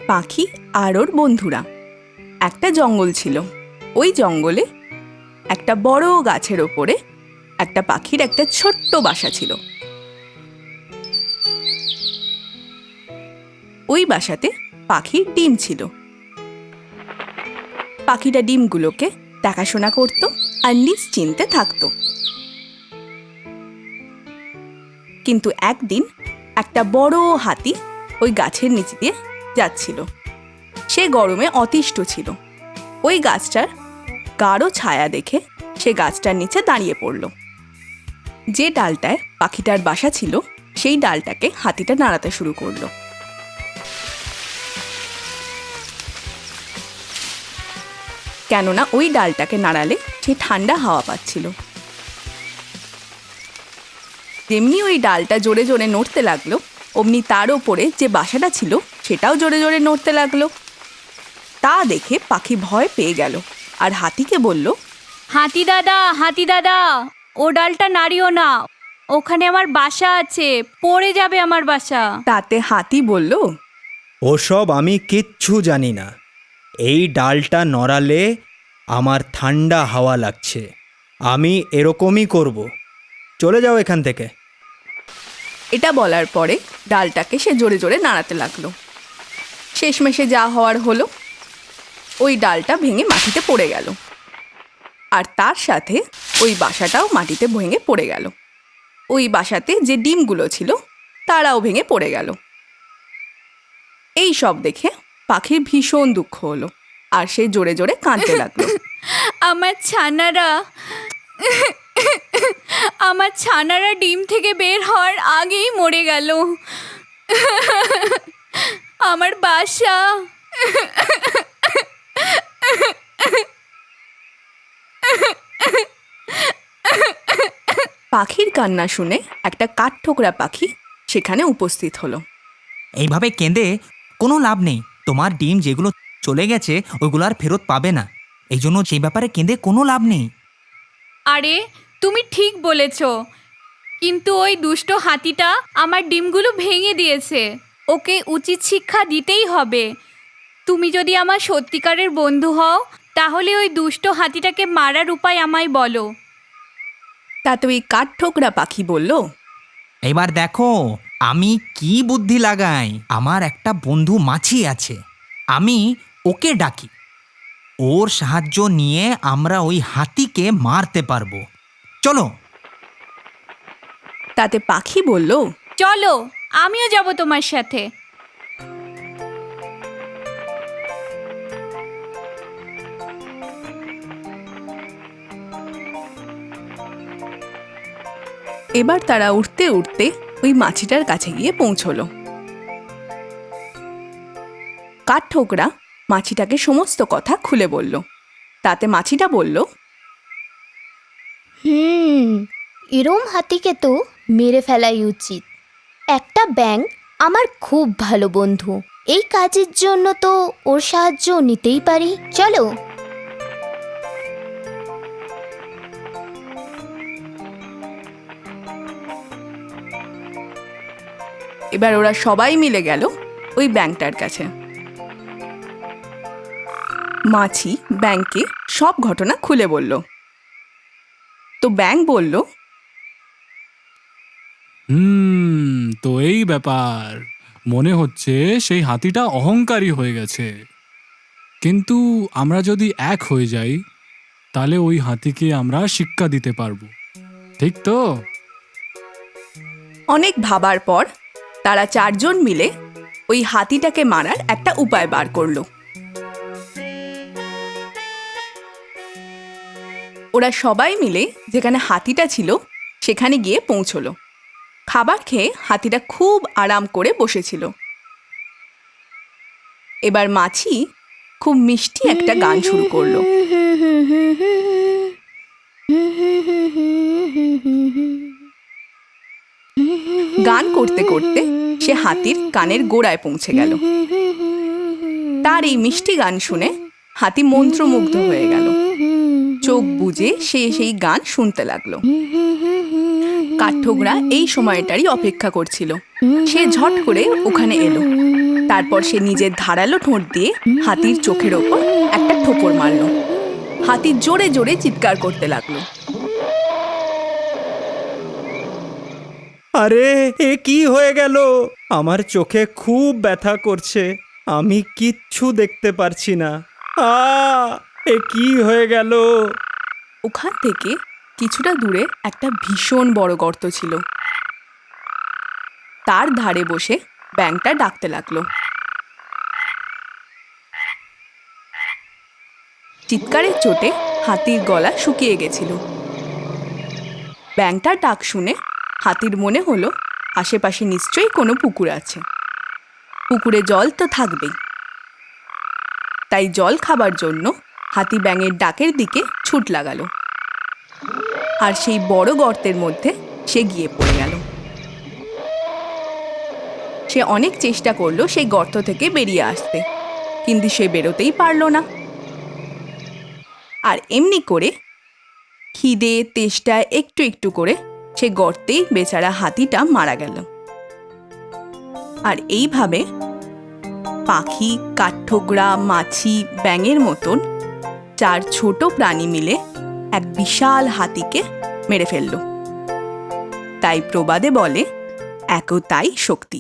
পাখি আর ওর বন্ধুরা। একটা জঙ্গল ছিল। ওই জঙ্গলে একটা বড় গাছের ওপরে একটা পাখির একটা ছোট্ট বাসা ছিল। ওই বাসাতে পাখির ডিম ছিল। পাখিটা ডিমগুলোকে দেখাশোনা করত আর নিশ্চিন্তে থাকত। কিন্তু একদিন একটা বড় হাতি ওই গাছের নিচ দিয়ে যাচ্ছিল। সে গরমে অতিষ্ঠ ছিল। ওই গাছটার গাঢ় ছায়া দেখে সে গাছটার নিচে দাঁড়িয়ে পড়ল। যে ডালটায় পাখিটার বাসা ছিল সেই ডালটাকে হাতিটা নাড়াতে শুরু করলো। কেননা ওই ডালটাকে নাড়ালে সে ঠান্ডা হাওয়া পাচ্ছিল। যেমনি ওই ডালটা জোরে জোরে নড়তে লাগলো, অমনি তার ওপরে যে বাসাটা ছিল সেটাও জোরে জোরে নড়তে লাগলো। তা দেখে পাখি ভয় পেয়ে গেল আর হাতিকে বলল, হাতি দাদা, ও ডালটা নাড়িও না, ওখানে আমার বাসা আছে, পড়ে যাবে আমার বাসা। তাতে হাতি বলল, ওসব আমি কিচ্ছু জানি না। এই ডালটা নড়ালে আমার ঠান্ডা হাওয়া লাগছে, আমি এরকমই করব। চলে যাও এখান থেকে। এটা বলার পরে ডালটাকে সে জোরে জোরে নাড়াতে লাগলো। শেষমেশে যা হওয়ার হলো, ওই ডালটা ভেঙে মাটিতে পড়ে গেল আর তার সাথে ওই বাসাটাও মাটিতে ভেঙে পড়ে গেল। ওই বাসাতে যে ডিমগুলো ছিল তারাও ভেঙে পড়ে গেল। এই সব দেখে পাখির ভীষণ দুঃখ হলো আর সে জোরে জোরে কাঁদতে লাগলো। আমার ছানারা ডিম থেকে বের হওয়ার আগেই মরে গেল। আমার বাসা। পাখির কান্না শুনে একটা কাঠঠোকরা পাখি সেখানে উপস্থিত হলো। এইভাবে কেঁদে কোনো লাভ নেই। তোমার ডিম যেগুলো চলে গেছে ওইগুলো আর ফেরত পাবে না। এই জন্য সেই ব্যাপারে কেঁদে কোনো লাভ নেই। আরে তুমি ঠিক বলেছ, কিন্তু ওই দুষ্ট হাতিটা আমার ডিমগুলো ভেঙে দিয়েছে। ওকে উচিত শিক্ষা দিতেই হবে। তুমি যদি আমার সত্যিকারের বন্ধু হও তাহলে ওই দুষ্ট হাতিটাকে মারার উপায় আমায় বলো। তাতে ওই কাঠঠোকরা পাখি বলল, এবার দেখো আমি কি বুদ্ধি লাগাই। আমার একটা বন্ধু মাছি আছে, আমি ওকে ডাকি। ওর সাহায্য নিয়ে আমরা ওই হাতিকে মারতে পারবো। চলো। তাতে পাখি বলল, চলো, আমিও যাব তোমার সাথে। এবার তারা উঠতে উঠতে ওই মাছিটার কাছে গিয়ে পৌঁছলো। কাঠঠোকরা মাছিটাকে সমস্ত কথা খুলে বলল। তাতে মাছিটা বলল, এরম হাতিকে তো মেরে ফেলাই উচিত। একটা ব্যাঙ আমার খুব ভালো বন্ধু, এই কাজের জন্য তো ওর সাহায্য নিতেই পারি। চলো। এবার ওরা সবাই মিলে গেল ওই ব্যাঙটার কাছে। মাছি ব্যাঙকে সব ঘটনা খুলে বলল। তো ব্যাঙ বলল, তো এই ব্যাপার, মনে হচ্ছে সেই হাতিটা অহংকারী হয়ে গেছে। কিন্তু আমরা যদি এক হয়ে যাই তাহলে ওই হাতিকে আমরা শিক্ষা দিতে পারবো, ঠিক তো? অনেক ভাবার পর তারা চারজন মিলে ওই হাতিটাকে মারার একটা উপায় বার করলো। ওরা সবাই মিলে যেখানে হাতিটা ছিল সেখানে গিয়ে পৌঁছলো। খাবার খেয়ে হাতিটা খুব আরাম করে বসেছিল। এবার মাছি খুব মিষ্টি একটা গান শুরু করলো। গান করতে করতে সে হাতির কানের গোড়ায় পৌঁছে গেল। তার এই মিষ্টি গান শুনে হাতি মন্ত্রমুগ্ধ হয়ে গেল। চোখ বুজে সে সেই গান শুনতে লাগলো। কাঠঠোকরা এই সময়টারই অপেক্ষা করছিল। সে ঝট করে ওখানে এলো। তারপর সে নিজের ধারালো ঠোঁট দিয়ে হাতির চোখের ওপর একটা ঠোকর মারল। হাতি জোরে জোরে চিৎকার করতে লাগলো। আরে এ কি হয়ে গেল? আমার চোখে খুব ব্যথা করছে, আমি কিচ্ছু দেখতে পারছি না। এ কি হয়ে গেল? ওখান থেকে কিছুটা দূরে একটা ভীষণ বড় গর্ত ছিল। তার ধারে বসে ব্যাঙটা ডাকতে লাগলো। চিৎকারের চোটে হাতির গলা শুকিয়ে গেছিল। ব্যাঙটার ডাক শুনে হাতির মনে হলো আশেপাশে নিশ্চয়ই কোনো পুকুর আছে। পুকুরে জল তো থাকবেই। তাই জল খাবার জন্য হাতি ব্যাঙের ডাকের দিকে ছুট লাগালো। আর সেই বড় গর্তের মধ্যে সে গিয়ে পড়ে গেল। সে অনেক চেষ্টা করলো সেই গর্ত থেকে বেরিয়ে আসতে, কিন্তু সে বেরোতেই পারল না। আর এমনি করে খিদে তেষ্টায় একটু একটু করে সে গর্তেই বেচারা হাতিটা মারা গেল। আর এইভাবে পাখি, কাঠঠোকরা, মাছি, ব্যাঙের মতন 4 ছোট প্রাণী মিলে এক বিশাল হাতিকে মেরে ফেলল। তাই প্রবাদে বলে, একতাই শক্তি।